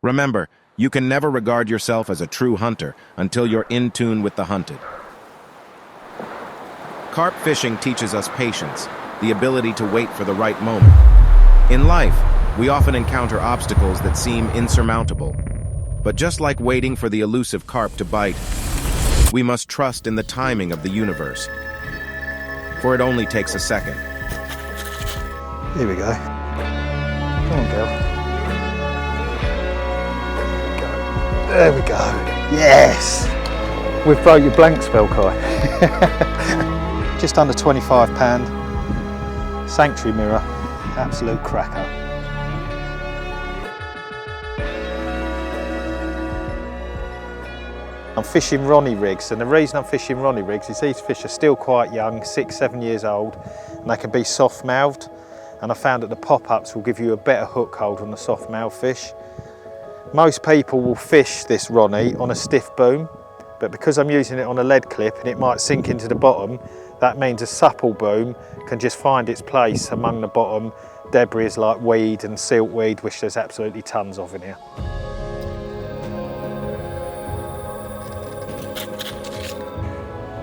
Remember, you can never regard yourself as a true hunter until you're in tune with the hunted. Carp fishing teaches us patience, the ability to wait for the right moment. In life, we often encounter obstacles that seem insurmountable. But just like waiting for the elusive carp to bite, we must trust in the timing of the universe. For it only takes a second. Here we go. Come on, girl. There we go. Yes! We've broke your blank spell, Kai. Just under £25. Sanctuary mirror. Absolute cracker. I'm fishing Ronnie rigs, and the reason I'm fishing Ronnie rigs is these fish are still quite young, 6, 7 years old, and they can be soft-mouthed. And I found that the pop-ups will give you a better hook hold on the soft-mouthed fish. Most people will fish this Ronnie on a stiff boom, but because I'm using it on a lead clip and it might sink into the bottom, that means a supple boom can just find its place among the bottom debris like weed and siltweed, which there's absolutely tons of in here.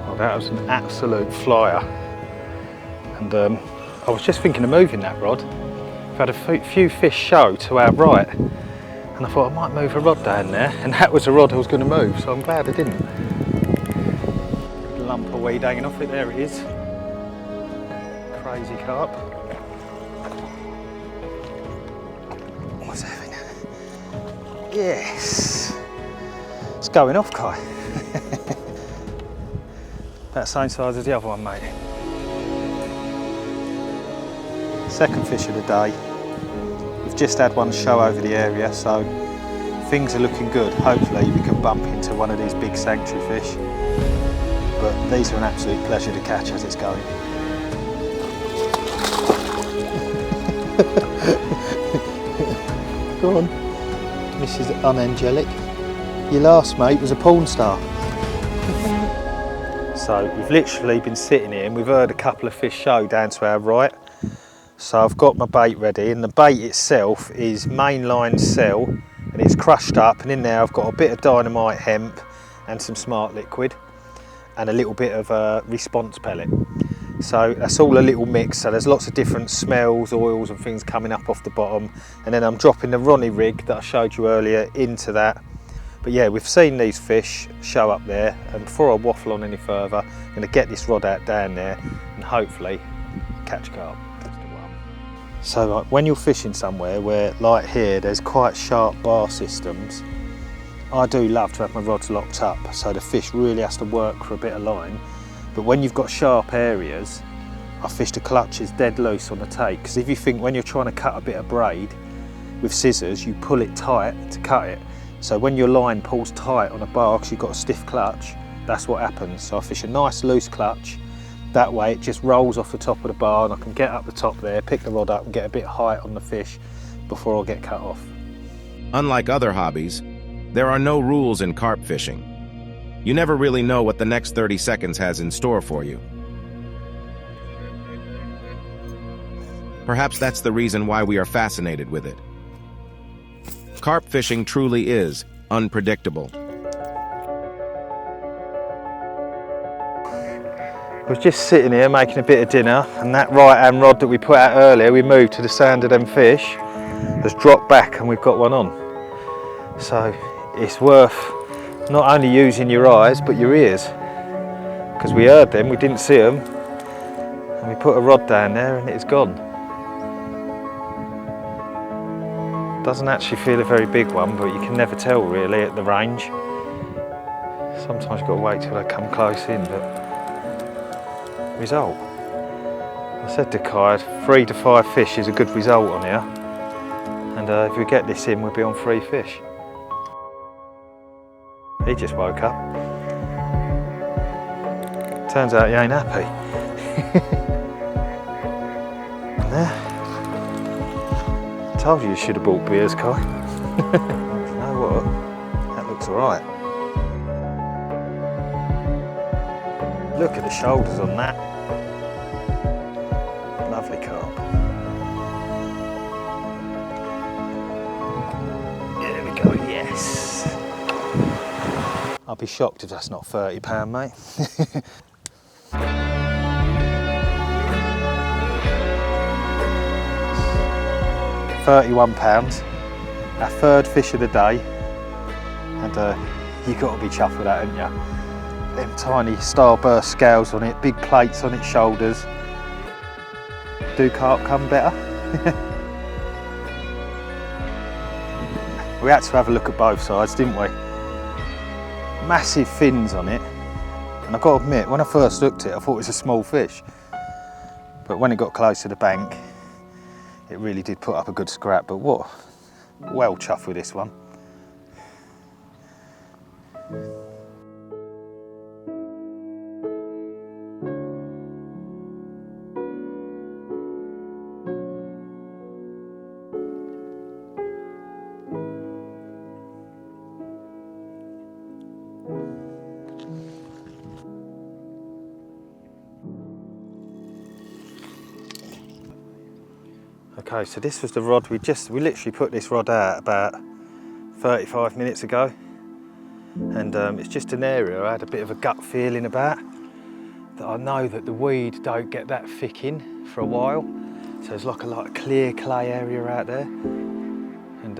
Oh, that was an absolute flyer. And I was just thinking of moving that rod. I've had a few fish show to our right, and I thought I might move a rod down there, and that was the rod I was going to move, so I'm glad I didn't. Lump of weed hanging off it, there it is. Crazy carp. What's happening? Yes! It's going off, Kai. About the same size as the other one, mate. Second fish of the day. We've just had one show over the area, so things are looking good. Hopefully we can bump into one of these big sanctuary fish. But these are an absolute pleasure to catch as it's going. Go on, Mrs. Unangelic. Your last mate was a porn star. So we've literally been sitting here and we've heard a couple of fish show down to our right. So I've got my bait ready, and the bait itself is mainline cell, and it's crushed up, and in there I've got a bit of dynamite hemp and some smart liquid and a little bit of a response pellet. So that's all a little mix, so there's lots of different smells, oils and things coming up off the bottom, and then I'm dropping the Ronnie rig that I showed you earlier into that. But yeah, we've seen these fish show up there, and before I waffle on any further, I'm going to get this rod out down there and hopefully catch carp. So like, when you're fishing somewhere where, like here, there's quite sharp bar systems, I do love to have my rods locked up, so the fish really has to work for a bit of line. But when you've got sharp areas, I fish the clutches dead loose on the take, because if you think when you're trying to cut a bit of braid with scissors, you pull it tight to cut it. So when your line pulls tight on a bar because you've got a stiff clutch, that's what happens. So I fish a nice loose clutch. That way it just rolls off the top of the bar, and I can get up the top there, pick the rod up and get a bit of height on the fish before I get cut off. Unlike other hobbies, there are no rules in carp fishing. You never really know what the next 30 seconds has in store for you. Perhaps that's the reason why we are fascinated with it. Carp fishing truly is unpredictable. I was just sitting here making a bit of dinner, and that right hand rod that we put out earlier, we moved to the sound of them fish, has dropped back and we've got one on. So it's worth not only using your eyes but your ears, because we heard them, we didn't see them, and we put a rod down there and it's gone. Doesn't actually feel a very big one, but you can never tell really at the range. Sometimes you've got to wait till they come close in, but result. I said to Kai, 3 to 5 fish is a good result on here, and if we get this in, we'll be on 3 fish. He just woke up. Turns out he ain't happy. Yeah. Told you should have bought beers, Kai. You know what? That looks alright. Look at the shoulders on that. Lovely carp. There we go. I'll be shocked if that's not £30, mate. £31, our third fish of the day, and you've got to be chuffed with that, haven't you? Them tiny starburst scales on it, big plates on its shoulders. Do carp come better? We had to have a look at both sides, didn't we? Massive fins on it, and I've got to admit, when I first looked at it, I thought it was a small fish. But when it got close to the bank, it really did put up a good scrap. But what, well chuffed with this one. Okay, so this was the rod we literally put this rod out about 35 minutes ago, and it's just an area I had a bit of a gut feeling about, that I know that the weed don't get that thick in for a while, so there's like a clear clay area out there, and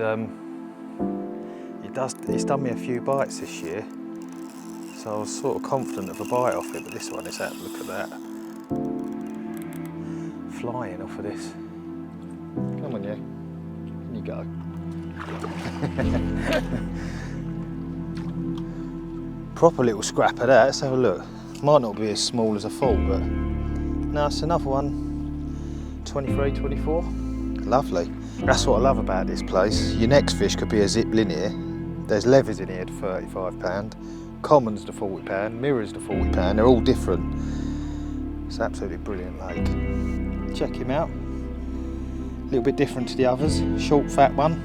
it's done me a few bites this year, so I was sort of confident of a bite off it, but this one is out. Look at that, flying off of this. Come on, you. In you go. Proper little scrap of that. Let's have a look. Might not be as small as I thought, but no, it's another one. 23, 24. Lovely. That's what I love about this place. Your next fish could be a zipline here. There's levies in here at £35. Commons to £40. Mirrors to £40. They're all different. It's an absolutely brilliant lake. Check him out. A little bit different to the others, short fat one,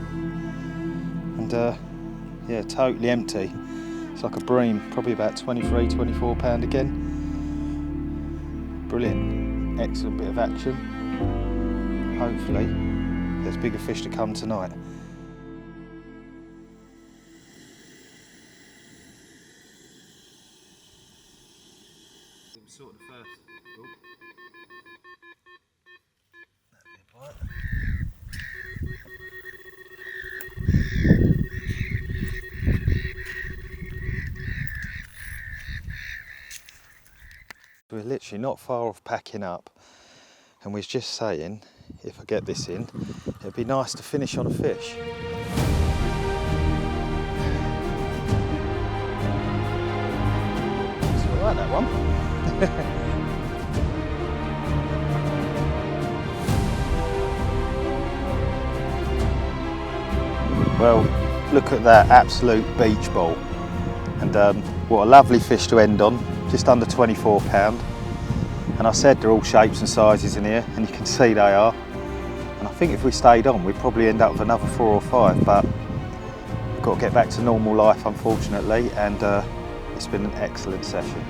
and yeah, totally empty. It's like a bream, probably about 23, 24 pound again. Brilliant, excellent bit of action. Hopefully there's bigger fish to come tonight. Sort of first. We're literally not far off packing up, and we're just saying, if I get this in, it'd be nice to finish on a fish. So I like that one. Well, look at that absolute beach ball, and what a lovely fish to end on, just under £24. And I said they're all shapes and sizes in here, and you can see they are. And I think if we stayed on, we'd probably end up with another 4 or 5, but we've got to get back to normal life, unfortunately, and it's been an excellent session.